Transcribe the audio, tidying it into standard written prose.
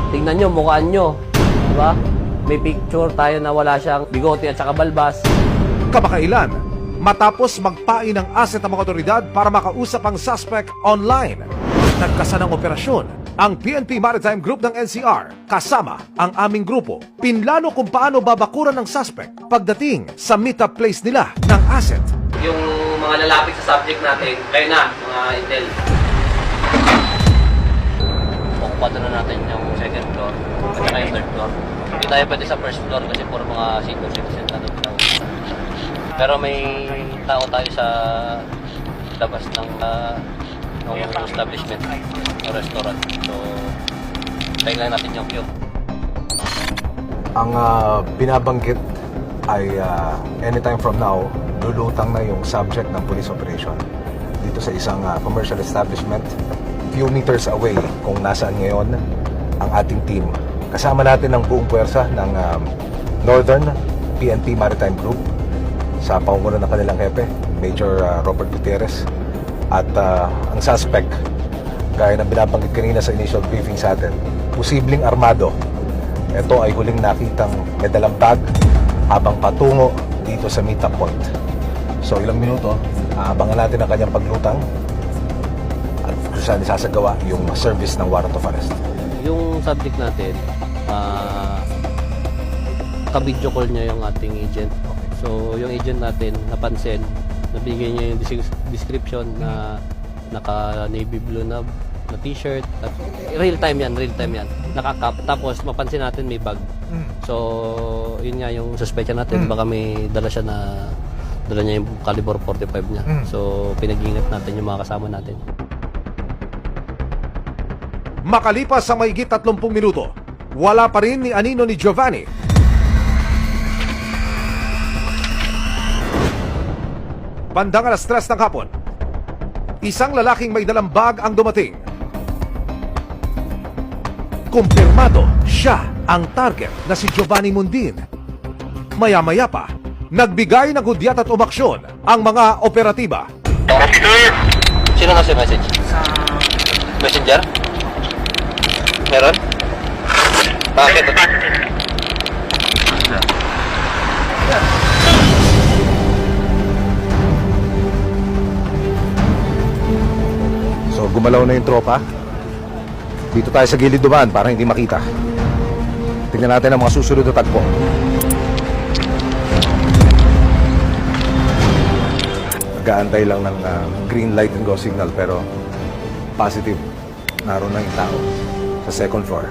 Tingnan nyo, mukhaan nyo. Diba? May picture tayo na wala siyang bigote at saka balbas. Kamakailan, matapos magpain ng asset ng mga otoridad para makausap ang suspect online, nagkasa ng operasyon ang PNP Maritime Group ng NCR kasama ang aming grupo. Pinlano kung paano babakuran ng suspect pagdating sa meet-up place nila ng asset. Yung mga lalapit sa subject natin, kayo na, mga intel. Okupado na natin yung second floor at saka yung third floor. Hindi tayo pwede sa first floor kasi puro mga senior citizen na doon. Pero may tao tayo sa labas ng establishment o restaurant. So, tayo lang natin yung queue. Ang binabanggit ay anytime from now, lulutang na yung subject ng police operation dito sa isang commercial establishment few meters away kung nasaan ngayon ang ating team. Kasama natin ang buong puwersa ng Northern PNP Maritime Group sa pangunguna ng kanilang hepe, Major Robert Gutierrez. At ang suspect, gaya ng binabanggit kanina sa initial briefing sa atin, posibleng armado. Ito ay huling nakitang may dalang bag habang patungo dito sa meet-up point. So ilang minuto, abangan natin ang kanyang paglutang at kung saan isasagawa yung service ng warrant of arrest. Yung subject natin, ka-video call niya yung ating agent. So yung agent natin napansin, nabigay niya yung description na naka navy blue na t-shirt at real time yan, nakakap, tapos mapansin natin may bag. So yun nga yung suspecha natin, baka may dala niya yung caliber 45 niya. So pinag-ingat natin yung mga kasama natin. Makalipas sa mahigit 30 minuto, wala pa rin ni Anino ni Giovanni. Bandang alas 3 ng hapon, isang lalaking may dalang bag ang dumating. Kumpirmado siya ang target na si Giovanni Mundin. Maya-maya pa, nagbigay ng hudyat at umaksyon ang mga operatiba. Sino nasa message? Messenger? Meron? Bakit? So gumalaw na yung tropa. Dito tayo sa gilid dumaan para hindi makita. Tingnan natin ang mga susunod na tagpo. Nag-aantay lang ng green light and go signal pero positive. Naroon na yung tao sa second floor.